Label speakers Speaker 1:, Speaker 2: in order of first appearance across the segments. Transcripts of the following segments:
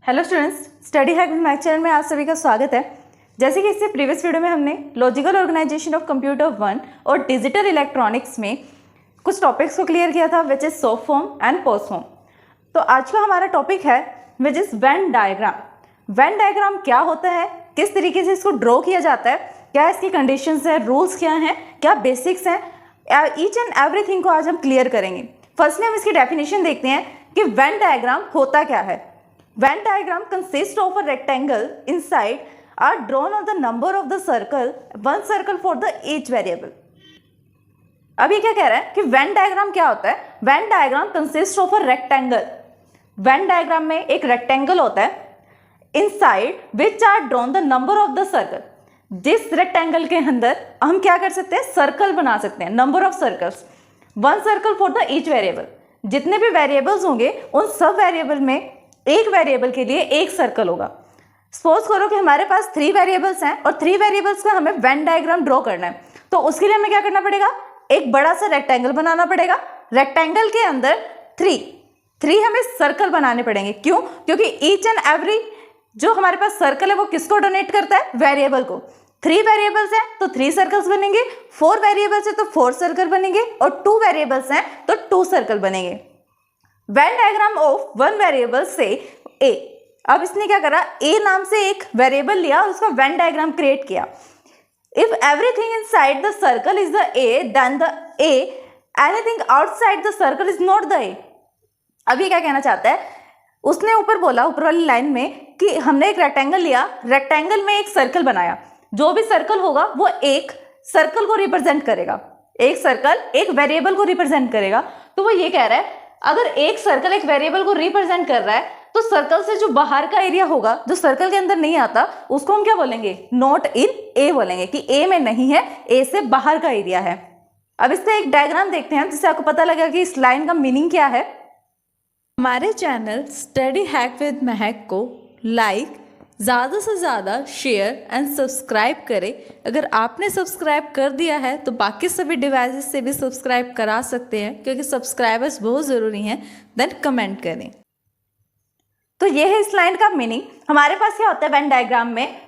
Speaker 1: Hello students, study hack with math channel में आप सभी का स्वागत है। जैसे कि इससे प्रीवियस वीडियो में हमने लॉजिकल ऑर्गेनाइजेशन ऑफ कंप्यूटर 1 और डिजिटल इलेक्ट्रॉनिक्स में कुछ टॉपिक्स को क्लियर किया था, which is soft form and post form. तो आज का हमारा टॉपिक है which is Venn diagram. Venn diagram क्या होता है, किस तरीके से इसको ड्रॉ किया जाता है, क्या इसकी कंडीशंस है, रूल्स क्या हैं, क्या बेसिक्स हैं, ईच एंड एवरीथिंग को आज हम क्लियर करेंगे। फर्स्टली हम इसकी डेफिनेशन देखते हैं कि वेन डायग्राम होता क्या है। Venn diagram consists of a rectangle inside are drawn on the number of the circle, one circle for the each variable. अब ये क्या कह रहा है कि Venn diagram क्या होता है। Venn diagram consists of a rectangle. Venn diagram में एक rectangle होता है inside which are drawn the number of the circle. जिस rectangle के अंदर हम क्या कर सकते हैं, सर्कल बना सकते हैं, number of circles, one circle for the each variable. जितने भी वेरिएबल्स होंगे उन सब वेरिएबल में एक वेरिएबल के लिए एक सर्कल होगा। सपोज करो कि हमारे पास 3 वेरिएबल्स हैं और 3 वेरिएबल्स का हमें वेन डायग्राम ड्रॉ करना है, तो उसके लिए हमें क्या करना पड़ेगा, एक बड़ा सा रेक्टेंगल बनाना पड़ेगा। रेक्टेंगल के अंदर 3 हमें सर्कल बनाने पड़ेंगे। क्यों? क्योंकि ईच एंड एवरी जो हमारे पास सर्कल है वो किसको डोनेट करता है, वेरिएबल को। 3 वेरिएबल्स हैं तो 3 सर्कल्स बनेंगे, 4 वेरिएबल्स हैं तो 4 सर्कल बनेंगे और 2 वेरिएबल्स हैं तो 2 सर्कल बनेंगे। Venn diagram of one variable से ए। अब इसने क्या करा, ए नाम से एक वेरिएबल लिया और उसका वेन डायग्राम क्रिएट किया। If everything inside the circle is the A, then the A, anything outside the circle is not the A. अब ये क्या कहना चाहता है, उसने ऊपर बोला, ऊपर वाली लाइन में, कि हमने एक रेक्टेंगल लिया, रेक्टेंगल में एक सर्कल बनाया, जो भी सर्कल होगा वो एक सर्कल को रिप्रेजेंट करेगा, एक सर्कल एक वेरिएबल को रिप्रेजेंट करेगा। तो वो ये कह रहा है अगर एक सर्कल एक वेरिएबल को रिप्रेजेंट कर रहा है तो सर्कल से जो बाहर का एरिया होगा, जो सर्कल के अंदर नहीं आता, उसको हम क्या बोलेंगे, नॉट इन ए बोलेंगे, कि ए में नहीं है, ए से बाहर का एरिया है। अब इसका एक डायग्राम देखते हैं जिससे आपको पता लगेगा कि इस लाइन का मीनिंग क्या है।
Speaker 2: हमारे चैनल स्टडी हैक विद महक को लाइक, ज़्यादा से ज़्यादा शेयर एंड सब्सक्राइब करें। अगर आपने सब्सक्राइब कर दिया है तो बाकी सभी डिवाइसेस से भी सब्सक्राइब करा सकते हैं, क्योंकि सब्सक्राइबर्स बहुत ज़रूरी हैं। देन कमेंट करें।
Speaker 1: तो ये है इस लाइन का मीनिंग। हमारे पास क्या होता है, वेन डायग्राम में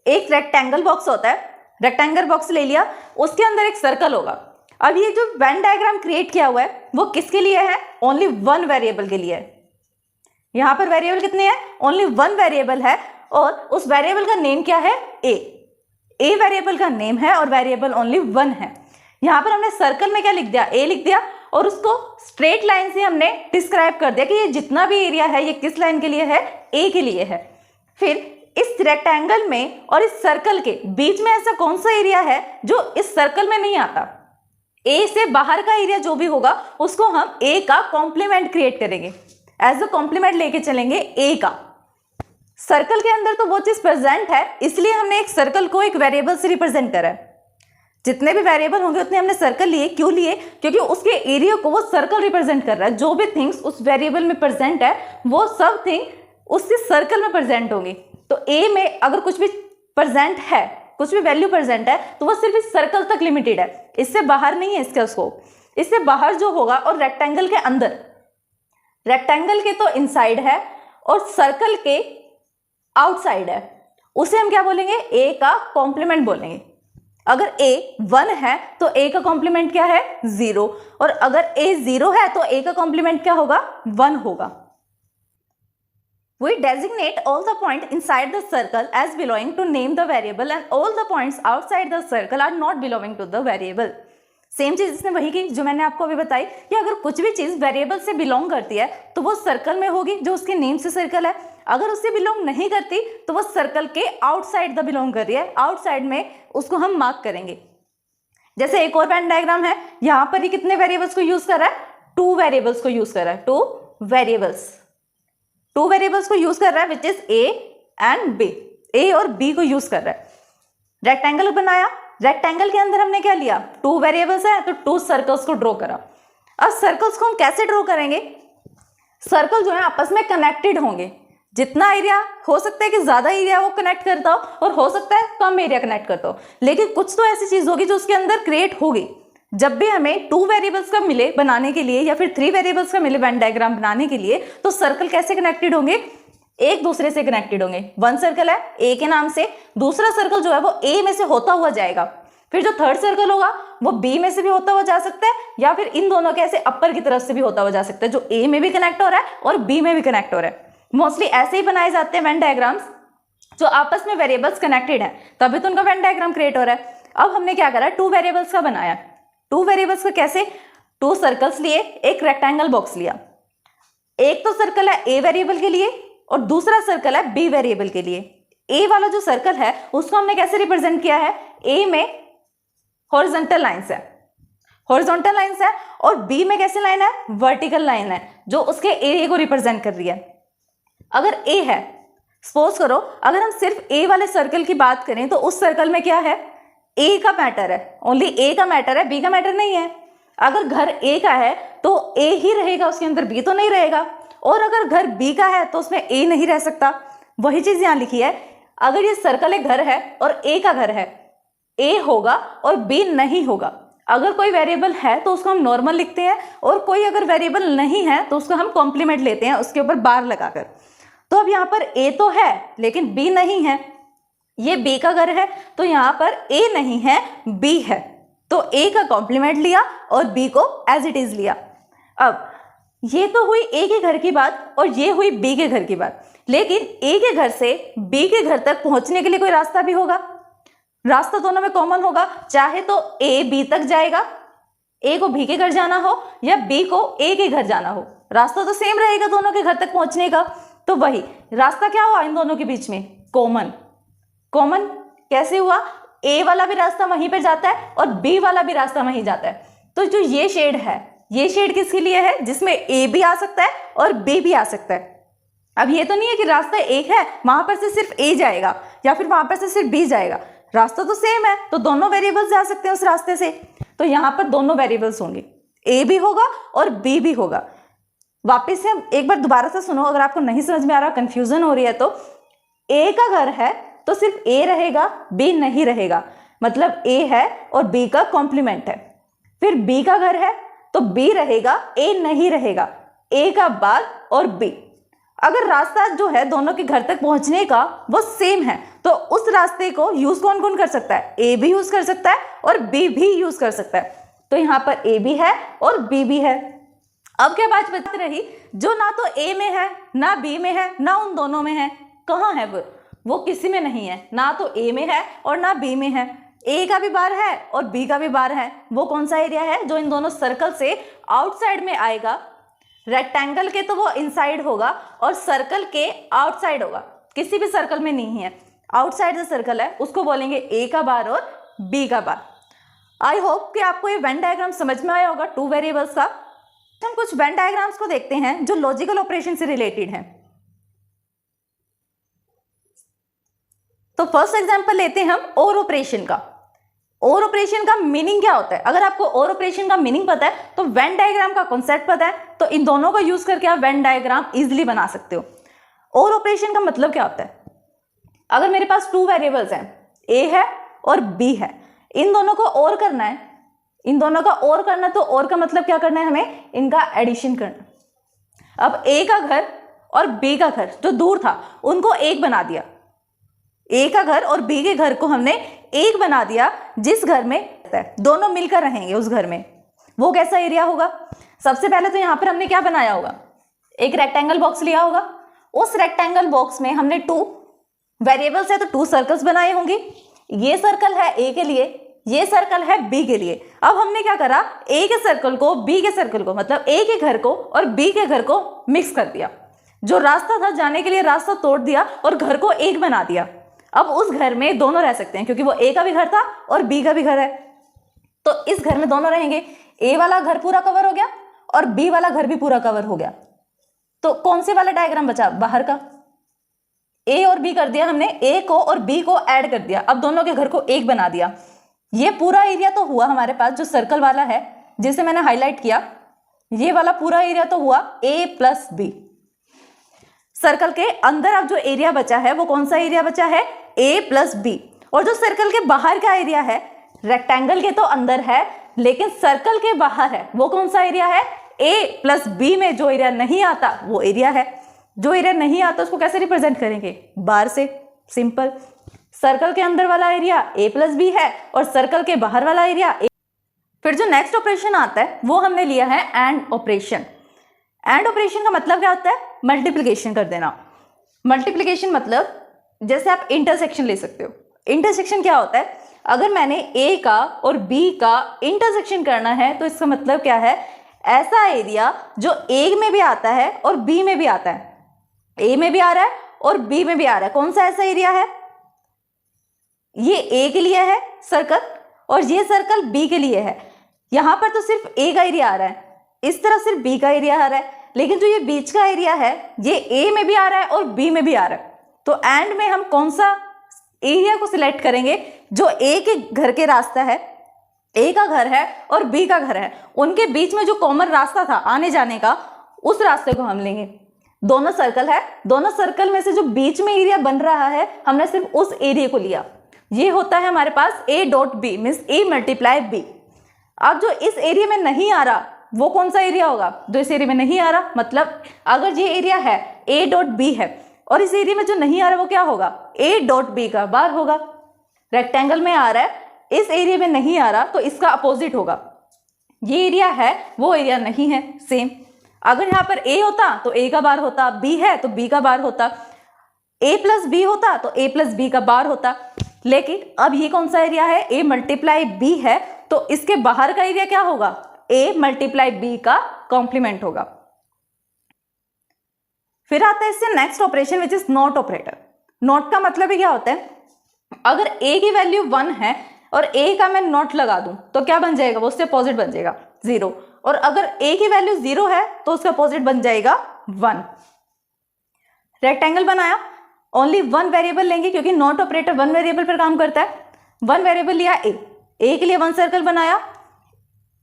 Speaker 1: एक रेक्टेंगल बॉक्स होता है, रेक्टेंगल बॉक्स ले लिया, उसके अंदर एक सर्कल होगा। अब ये जो वेन डायग्राम क्रिएट किया हुआ है वो किसके लिए है, ओनली वन वेरिएबल के लिए है। यहाँ पर वेरिएबल कितने हैं, ओनली वन वेरिएबल है और उस वेरिएबल का नेम क्या है, ए वेरिएबल का नेम है और वेरिएबल ओनली 1 है। यहाँ पर हमने सर्कल में क्या लिख दिया, ए लिख दिया और उसको स्ट्रेट लाइन से हमने डिस्क्राइब कर दिया कि ये जितना भी एरिया है ये किस लाइन के लिए है, ए के लिए है। फिर इस रेक्टेंगल में और इस सर्कल के बीच में ऐसा कौन सा एरिया है जो इस सर्कल में नहीं आता, ए से बाहर का एरिया जो भी होगा उसको हम ए का कॉम्प्लीमेंट क्रिएट करेंगे, एज अ कॉम्प्लीमेंट लेके चलेंगे ए का। सर्कल के अंदर तो वो चीज प्रेजेंट है, इसलिए हमने एक सर्कल को एक वेरिएबल से रिप्रेजेंट करा है। जितने भी वेरिएबल होंगे उतने हमने सर्कल लिए। क्यों लिए? क्योंकि उसके एरिया को वो सर्कल रिप्रेजेंट कर रहा है। जो भी थिंग्स उस वेरिएबल में प्रेजेंट है वो सब थिंग उससे सर्कल में प्रेजेंट होंगी। तो ए में अगर कुछ भी प्रेजेंट है, कुछ भी वैल्यू प्रेजेंट है, तो वो सिर्फ इस सर्कल तक लिमिटेड है, इससे बाहर नहीं है इसका स्कोप। इससे बाहर जो होगा, और रेक्टेंगल के अंदर, रेक्टेंगल के तो इनसाइड है और सर्कल के आउटसाइड है, उसे हम क्या बोलेंगे, ए का कॉम्प्लीमेंट बोलेंगे। अगर ए 1 है तो ए का कॉम्प्लीमेंट क्या है, 0, और अगर ए 0 है तो ए का कॉम्प्लीमेंट क्या होगा, 1 होगा। We designate all the points inside the circle as belonging to name the variable and all the points outside the circle are not belonging to the variable. Same चीज इसने वही की जो मैंने आपको अभी बताई कि अगर कुछ भी चीज वेरिएबल से बिलोंग करती है तो वो सर्कल में होगी, जो उसके नेम से सर्कल है। अगर उससे बिलोंग नहीं करती तो वो सर्कल के आउटसाइड द बिलोंग कर रही है, आउटसाइड में उसको हम मार्क करेंगे। जैसे एक और वेन डायग्राम है, यहाँ पर ही कितने वेरिएबल्स को यूज कर रहा है, 2 वेरिएबल्स को यूज कर रहा है, 2 वेरिएबल्स को यूज कर रहा है, which is A and B, A और बी को यूज कर रहा है। रेक्टेंगल बनाया, रेक्टेंगल के अंदर हमने क्या लिया, 2 वेरिएबल्स है तो 2 सर्कल्स को ड्रॉ करा। अब सर्कल्स को हम कैसे ड्रॉ करेंगे, सर्कल जो है आपस में कनेक्टेड होंगे। जितना एरिया हो सकता है कि ज्यादा एरिया वो कनेक्ट करता हो और हो सकता है कम एरिया कनेक्ट करता हो, लेकिन कुछ तो ऐसी चीज होगी जो उसके अंदर क्रिएट होगी। जब भी हमें 2 वेरिएबल्स का मिले बनाने के लिए या फिर 3 वेरिएबल्स का मिले वेन डायग्राम बनाने के लिए, तो सर्कल कैसे कनेक्टेड होंगे, एक दूसरे से कनेक्टेड होंगे। वन सर्कल है ए के नाम से, दूसरा सर्कल जो है वो ए में से होता हुआ जाएगा, फिर जो थर्ड सर्कल होगा वो बी में से भी होता हुआ जा सकता है, या फिर इन दोनों के ऐसे अपर की तरफ से भी होता हुआ जा सकता है, जो ए में भी कनेक्ट हो रहा है और बी में भी कनेक्ट हो रहा है। मोस्टली ऐसे ही बनाए जाते हैं वेन डायग्राम्स, जो आपस में वेरिएबल्स कनेक्टेड है, तभी तो उनका वेन डायग्राम क्रिएट हो रहा है। अब हमने क्या करा, टू वेरिएबल्स का बनाया। टू वेरिएबल्स का कैसे, टू सर्कल्स लिए, एक रेक्टेंगल बॉक्स लिया। एक तो सर्कल है ए वेरिएबल के लिए और दूसरा सर्कल है बी वेरिएबल के लिए। ए वाला जो सर्कल है उसको हमने कैसे रिप्रेजेंट किया है, ए में हॉरिजॉन्टल लाइंस है, हॉरिजॉन्टल लाइंस है, और बी में कैसे लाइन है, वर्टिकल लाइन है, जो उसके एरिया को रिप्रेजेंट कर रही है। अगर ए है, सपोज करो अगर हम सिर्फ ए वाले सर्कल की बात करें तो उस सर्कल में क्या है, ए का मैटर है, ओनली ए का मैटर है, बी का मैटर नहीं है। अगर घर ए का है तो ए ही रहेगा उसके अंदर, बी तो नहीं रहेगा, और अगर घर बी का है तो उसमें ए नहीं रह सकता। वही चीज यहां लिखी है, अगर ये सर्कल एक घर है और ए का घर है, ए होगा और बी नहीं होगा। अगर कोई वेरिएबल है तो उसको हम नॉर्मल लिखते हैं, और कोई अगर वेरिएबल नहीं है तो उसको हम कॉम्प्लीमेंट लेते हैं उसके ऊपर बार लगाकर। तो अब यहाँ पर ए तो है लेकिन बी नहीं है, ये बी का घर है तो यहाँ पर ए नहीं है, बी है, तो ए का कॉम्प्लीमेंट लिया और बी को एज इट इज लिया। अब ये तो हुई ए के घर की बात और ये हुई बी के घर की बात, लेकिन ए के घर से बी के घर तक पहुंचने के लिए कोई रास्ता भी होगा, रास्ता दोनों में कॉमन होगा, चाहे तो ए बी तक जाएगा, ए को बी के घर जाना हो या बी को ए के घर जाना हो, रास्ता तो सेम रहेगा दोनों के घर तक पहुंचने का। तो वही रास्ता क्या हुआ इन दोनों के बीच में, कॉमन। कॉमन कैसे हुआ, ए वाला भी रास्ता वहीं पर जाता है और बी वाला भी रास्ता वहीं जाता है। तो जो ये शेड है, ये शेड किसके लिए है, जिसमें ए भी आ सकता है और बी भी आ सकता है। अब ये तो नहीं है कि रास्ता एक है वहां पर से सिर्फ ए जाएगा या फिर वहां पर से सिर्फ बी जाएगा, रास्ता तो सेम है, तो दोनों वेरिएबल्स जा सकते हैं उस रास्ते से। तो यहाँ पर दोनों वेरिएबल्स होंगे, ए भी होगा और बी भी होगा। वापस से एक बार दोबारा से सुनो, अगर आपको नहीं समझ में आ रहा, कंफ्यूजन हो रही है, तो ए का घर है तो सिर्फ ए रहेगा, बी नहीं रहेगा, मतलब ए है और बी का कॉम्प्लीमेंट है। फिर बी का घर है तो बी रहेगा, ए नहीं रहेगा, ए का बाद और बी। अगर रास्ता जो है दोनों के घर तक पहुंचने का वो सेम है तो उस रास्ते को यूज कौन कौन कर सकता है, ए भी यूज कर सकता है और बी भी यूज कर सकता है। तो यहाँ पर ए भी है और बी भी है। अब क्या बात बच रही, जो ना तो ए में है ना बी में है ना उन दोनों में है, कहाँ है वो किसी में नहीं है, ना तो ए में है और ना बी में है। ए का भी बार है और बी का भी बार है, वो कौन सा एरिया है, जो इन दोनों सर्कल से आउटसाइड में आएगा। रेक्टेंगल के तो वो इनसाइड होगा और सर्कल के आउटसाइड होगा, किसी भी सर्कल में नहीं है, आउटसाइड जो सर्कल है उसको बोलेंगे ए का बार और बी का बार। आई होप कि आपको ये वेन डायग्राम समझ में आया होगा टू वेरिएबल्स का। हम कुछ वेन डायग्राम्स को देखते हैं जो लॉजिकल ऑपरेशन से रिलेटेड हैं। तो फर्स्ट एग्जांपल लेते हैं हम और ऑपरेशन का। और ऑपरेशन का मीनिंग क्या होता है, अगर आपको और ऑपरेशन का मीनिंग पता है तो वेन डायग्राम का कॉन्सेप्ट पता है, तो इन दोनों को यूज करके आप वेन डायग्राम इजीली बना सकते हो। और ऑपरेशन का मतलब क्या होता है, अगर मेरे पास टू वेरिएबल्स हैं, ए है और बी है, इन दोनों को और करना है, इन दोनों का और करना, तो और का मतलब क्या करना है, हमें इनका एडिशन करना। अब ए का घर और बी का घर जो दूर था उनको एक बना दिया, ए का घर और बी के घर को हमने एक बना दिया, जिस घर में दोनों मिलकर रहेंगे उस घर में, वो कैसा एरिया होगा। सबसे पहले तो यहाँ पर हमने क्या बनाया होगा, एक रेक्टेंगल बॉक्स लिया होगा, उस रेक्टेंगल बॉक्स में हमने टू वेरिएबल्स है तो टू सर्कल्स बनाए होंगे, ये सर्कल है ए के लिए, ये सर्कल है बी के लिए। अब हमने क्या करा, ए के सर्कल को बी के सर्कल को, मतलब ए के घर को और बी के घर को मिक्स कर दिया, जो रास्ता था जाने के लिए रास्ता तोड़ दिया और घर को एक बना दिया। अब उस घर में दोनों रह सकते हैं क्योंकि वो ए का भी घर था और बी का भी घर है, तो इस घर में दोनों रहेंगे। ए वाला घर पूरा कवर हो गया और बी वाला घर भी पूरा कवर हो गया, तो कौन से वाला डायग्राम बचा, बाहर का। ए और बी कर दिया हमने, ए को और बी को ऐड कर दिया, अब दोनों के घर को एक बना दिया। ये पूरा एरिया तो हुआ हमारे पास जो सर्कल वाला है जिसे मैंने हाईलाइट किया, ये वाला पूरा एरिया तो हुआ ए प्लस बी। सर्कल के अंदर अब जो एरिया बचा है वो कौन सा एरिया बचा है, ए प्लस बी। और जो सर्कल के बाहर का एरिया है, रेक्टेंगल के तो अंदर है लेकिन सर्कल के बाहर है, वो कौन सा एरिया है, ए प्लस बी में जो एरिया नहीं आता वो एरिया है। जो एरिया नहीं आता उसको कैसे रिप्रेजेंट करेंगे, बार से, सिंपल। सर्कल के अंदर वाला एरिया a प्लस बी है और सर्कल के बाहर वाला एरिया a। फिर जो नेक्स्ट ऑपरेशन आता है वो हमने लिया है एंड ऑपरेशन। एंड ऑपरेशन का मतलब क्या होता है, मल्टीप्लिकेशन कर देना। मल्टीप्लिकेशन मतलब जैसे आप इंटरसेक्शन ले सकते हो। इंटरसेक्शन क्या होता है, अगर मैंने a का और b का इंटरसेक्शन करना है तो इसका मतलब क्या है, ऐसा एरिया जो a में भी आता है और b में भी आता है, a में भी आ रहा है और b में भी आ रहा है। कौन सा ऐसा एरिया है, ये a के लिए है सर्कल और ये सर्कल b के लिए है। यहां पर तो सिर्फ a का एरिया आ रहा है, इस तरह सिर्फ b का एरिया आ रहा है, लेकिन जो ये बीच का एरिया है ये a में भी आ रहा है और b में भी आ रहा है। तो एंड में हम कौन सा एरिया को सिलेक्ट करेंगे, जो a के घर के रास्ता है, a का घर है और b का घर है, उनके बीच में जो कॉमन रास्ता था आने जाने का, उस रास्ते को हम लेंगे। दोनों सर्कल है, दोनों सर्कल में से जो बीच में एरिया बन रहा है हमने सिर्फ उस एरिया को लिया। ये होता है हमारे पास a dot B, means a multiply b। अब जो इस एरिया में नहीं आ रहा वो कौन सा एरिया होगा, जो इस एरिया में नहीं आ रहा, मतलब अगर ये एरिया है a डॉट बी है और इस एरिया में जो नहीं आ रहा वो क्या होगा, a डॉट बी का बार होगा। रेक्टेंगल में आ रहा है, इस एरिया में नहीं आ रहा तो इसका अपोजिट होगा। ये एरिया है, वो एरिया नहीं है, सेम। अगर यहाँ पर a होता तो a का बार होता, b है तो b का बार होता, a प्लस बी होता तो a प्लस बी का बार होता। लेकिन अब ये कौन सा एरिया है, a मल्टीप्लाई b है, तो इसके बाहर का एरिया क्या होगा, a मल्टीप्लाई b का कॉम्प्लीमेंट होगा। फिर आता है इससे next operation which is not operator. Not का मतलब ही क्या होता है, अगर a की वैल्यू 1 है और a का मैं नॉट लगा दूं तो क्या बन जाएगा, वो उससे अपोजिट बन जाएगा 0। और अगर a की वैल्यू 0 है तो उसका अपोजिट बन जाएगा 1। रेक्टेंगल बनाया, ओनली वन वेरिएबल लेंगे क्योंकि नॉट ऑपरेटर वन वेरिएबल पर काम करता है। वन वेरिएबल लिया a के लिए वन सर्कल बनाया,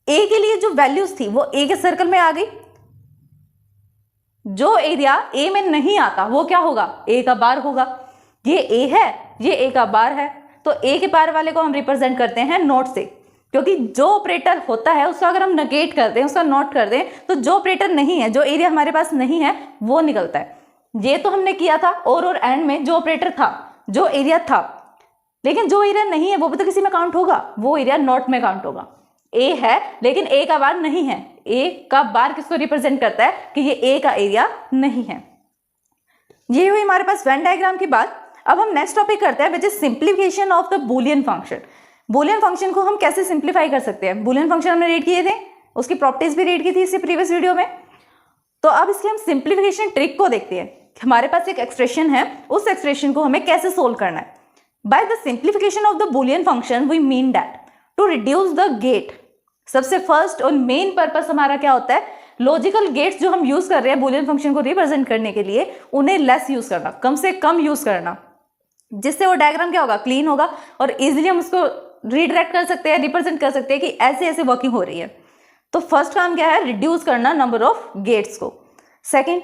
Speaker 1: a के लिए जो वैल्यूज थी वो a के सर्कल में आ गई। जो एरिया a में नहीं आता वो क्या होगा, a का बार होगा। ये a है, ये a का बार है, तो a के बार वाले को हम रिप्रेजेंट करते हैं नॉट से, क्योंकि जो ऑपरेटर होता है उसका अगर हम नेगेट कर दें, उसका नॉट कर दें, तो जो ऑपरेटर नहीं है, जो एरिया हमारे पास नहीं है वो निकलता है। ये तो हमने किया था और एंड में जो ऑपरेटर था, जो एरिया था, लेकिन जो एरिया नहीं है वो भी तो किसी में काउंट होगा, वो एरिया नॉट में काउंट होगा। a है लेकिन a का बार नहीं है, a का बार किसको रिप्रेजेंट करता है कि ये a का एरिया नहीं है। ये हुई हमारे पास वेन डायग्राम की बात। अब हम नेक्स्ट टॉपिक करते हैं which is simplification of the Boolean function. Boolean function को हम कैसे सिंप्लीफाई कर सकते हैं, बूलियन फंक्शन हमने रीड किए थे, उसकी प्रॉपर्टीज भी रीड की थी इससे प्रीवियस वीडियो में। तो अब इसके हम सिंप्लीफिकेशन ट्रिक को देखते हैं। हमारे पास एक एक्सप्रेशन है, उस एक्सप्रेशन को हमें कैसे सोल्व करना है। By the simplification of the Boolean function we mean that to reduce the gate. सबसे फर्स्ट और मेन पर्पस हमारा क्या होता है, लॉजिकल गेट्स जो हम यूज कर रहे हैं बूलियन फंक्शन को रिप्रेजेंट करने के लिए, उन्हें लेस यूज करना, कम से कम यूज करना, जिससे वो डायग्राम क्या होगा, क्लीन होगा और इजीली हम उसको रीडायरेक्ट कर सकते हैं, रिप्रेजेंट कर सकते हैं कि ऐसे ऐसे वर्किंग हो रही है। तो फर्स्ट काम क्या है, रिड्यूस करना नंबर ऑफ गेट्स को। Second,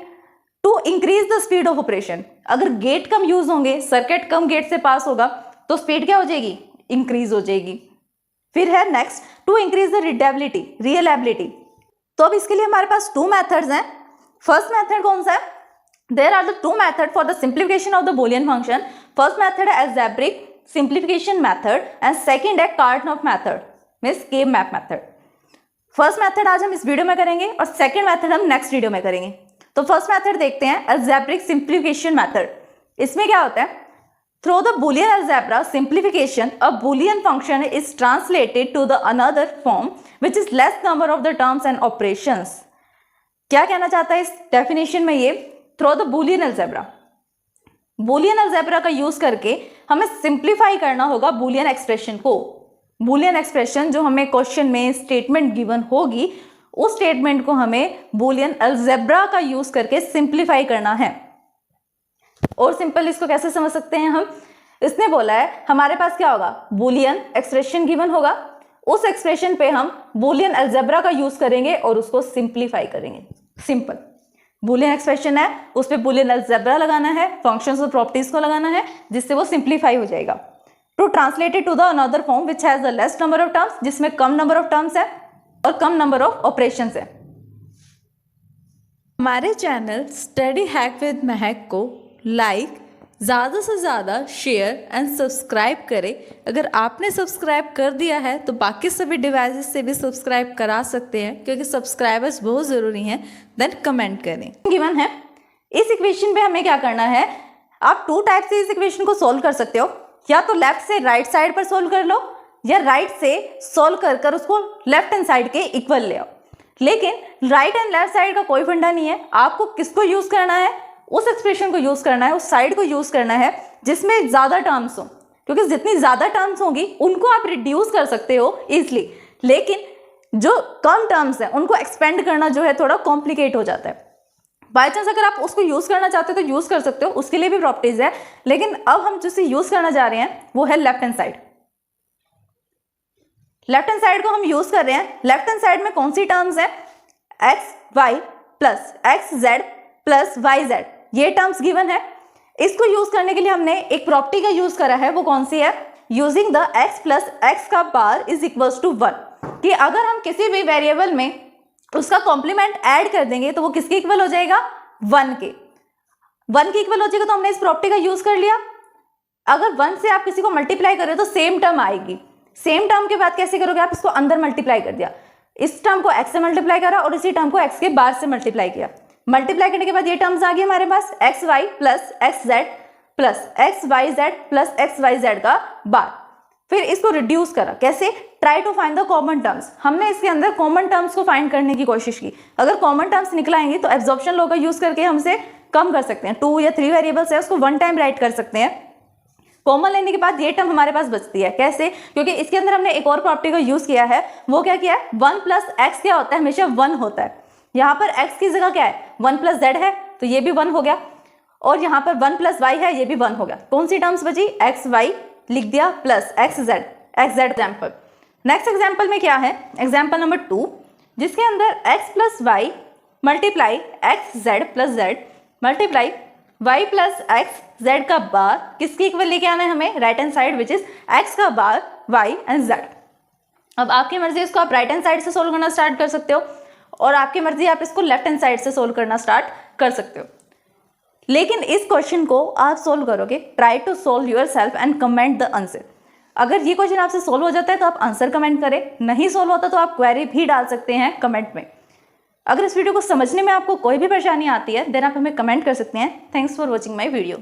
Speaker 1: to increase the speed of operation. अगर गेट कम यूज होंगे, सर्किट कम गेट से पास होगा तो स्पीड क्या हो जाएगी, इंक्रीज हो जाएगी। फिर है next, to increase the readability, reliability. तो अब इसके लिए हमारे पास टू मेथड्स हैं। फर्स्ट मेथड कौन सा है, there are the two method for the simplification of the Boolean function. First method है algebraic simplification method and second है Karnaugh method, means K map method. First method आज हम इस video में करेंगे और सेकंड मेथड हम नेक्स्ट वीडियो में करेंगे। तो फर्स्ट मेथड देखते हैं, अलजेब्रिक सिंप्लीफिकेशन मेथड। इसमें क्या होता है, through the Boolean algebra simplification a Boolean function is translated to the another form which is less number of the terms and operations. क्या कहना चाहता है इस डेफिनेशन में ये, through the Boolean algebra, Boolean algebra का यूज करके हमें सिंप्लीफाई करना होगा बूलियन एक्सप्रेशन को। बूलियन एक्सप्रेशन जो हमें क्वेश्चन में स्टेटमेंट गिवन होगी, उस स्टेटमेंट को हमें बूलियन अलजेब्रा का यूज करके सिंप्लीफाई करना है। और सिंपल इसको कैसे समझ सकते हैं हम, इसने बोला है हमारे पास क्या होगा, बूलियन एक्सप्रेशन गिवन होगा, उस एक्सप्रेशन पे हम बूलियन अलजेब्रा का यूज करेंगे और उसको सिंप्लीफाई करेंगे। सिंपल बूलियन एक्सप्रेशन है, उस पर बूलियन अलजेब्रा लगाना है, फंक्शंस और प्रॉपर्टीज को लगाना है, जिससे वो सिंप्लीफाई हो जाएगा। To translate it to the another form which has the less number of terms, जिसमें कम नंबर ऑफ टर्म्स है और कम नंबर ऑफ ऑपरेशंस है।
Speaker 2: हमारे चैनल स्टडी हैक विद महक को लाइक, ज़्यादा से ज़्यादा शेयर एंड सब्सक्राइब करें। अगर आपने सब्सक्राइब कर दिया है तो बाकी सभी डिवाइसेस से भी सब्सक्राइब करा सकते हैं, क्योंकि सब्सक्राइबर्स बहुत ज़रूरी हैं। देन कमेंट करें।
Speaker 1: गिवन है इस इक्वेशन पे हमें क्या करना है, आप टू टाइप से इस इक्वेशन को सोल्व कर सकते हो, या तो लेफ्ट से राइट साइड पर सोल्व कर लो, या राइट से सोल्व कर कर उसको लेफ्ट हैंड साइड के इक्वल ले आओ। लेकिन राइट एंड लेफ्ट साइड का कोई फंडा नहीं है, आपको किसको यूज करना है, उस एक्सप्रेशन को यूज करना है, उस साइड को यूज करना है जिसमें ज्यादा टर्म्स हो, क्योंकि जितनी ज्यादा टर्म्स होंगी उनको आप रिड्यूस कर सकते हो इजिली, लेकिन जो कम टर्म्स हैं उनको एक्सपेंड करना जो है थोड़ा कॉम्प्लिकेट हो जाता है। बाय चांस अगर आप उसको यूज करना चाहते हो तो यूज कर सकते हो, उसके लिए भी प्रॉपर्टीज है, लेकिन अब हम जिसे यूज करना चाह रहे हैं वो है left hand side. Left hand side को हम यूज कर रहे हैं। लेफ्ट हैंड साइड में कौन सी टर्म्स है, x Y plus x Z plus y z, ये टर्म्स गिवन है। इसको यूज करने के लिए हमने एक प्रॉपर्टी का यूज करा है, वो कौन सी है, using the x plus x का बार इज इक्वल्स टू 1, कि अगर हम किसी भी वेरिएबल में उसका कॉम्प्लीमेंट ऐड कर देंगे तो वो किसके इक्वल हो जाएगा, 1 के। 1 के इक्वल हो जाएगा, तो हमने इस प्रॉपर्टी का यूज कर लिया। अगर 1 से आप किसी को मल्टीप्लाई करें तो सेम टर्म आएगी। सेम टर्म के बाद कैसे करोगे, आप इसको अंदर मल्टीप्लाई कर दिया, इस टर्म को x से मल्टीप्लाई करा और इसी टर्म को x के बार से मल्टीप्लाई किया। मल्टीप्लाई करने के बाद ये टर्म्स आ गई हमारे पास, X Y plus x Z plus X Y Z plus X Y Z का बार। फिर इसको रिड्यूस करा, कैसे, try to find the common terms. हमने इसके अंदर कॉमन टर्म्स को फाइंड करने की कोशिश की। अगर कॉमन टर्म्स निकल आएंगी तो एब्जॉर्प्शन लॉ का यूज करके हमसे कम कर सकते हैं। 2 या 3 वेरिएबल्स है, उसको 1 टाइम राइट कर सकते हैं। कॉमन लेने के बाद ये टर्म हमारे पास बचती है, कैसे, क्योंकि इसके अंदर हमने एक और प्रॉपर्टी का यूज किया है। वो क्या किया है, 1 प्लस एक्स क्या होता है, हमेशा 1 होता है। यहाँ पर x की जगह क्या है, 1 प्लस जेड है, तो ये भी 1 हो गया, और यहाँ पर 1 प्लस वाई है, ये भी 1 हो गया। कौन सी टर्म्स बची, एक्स वाई लिख दिया plus x z example. Next example में क्या है, एग्जाम्पल नंबर 2, जिसके अंदर x plus y multiply x Z plus z multiply y plus x z का बार किसके इक्वल लेके आना है हमें, right hand side, which is x का बार y एंड z। अब आपकी मर्जी, इसको आप राइट हैंड साइड से सोल्व करना स्टार्ट कर सकते हो, और आपकी मर्जी आप इसको लेफ्ट हैंड साइड से सोल्व करना स्टार्ट कर सकते हो। लेकिन इस क्वेश्चन को आप सोल्व करोगे, try to solve yourself and comment the answer. अगर ये क्वेश्चन आपसे सोल्व हो जाता है तो आप आंसर कमेंट करें, नहीं सोल्व होता तो आप क्वेरी भी डाल सकते हैं कमेंट में। अगर इस वीडियो को समझने में आपको कोई भी परेशानी आती है देन आप हमें कमेंट कर सकते हैं। Thanks for watching my video.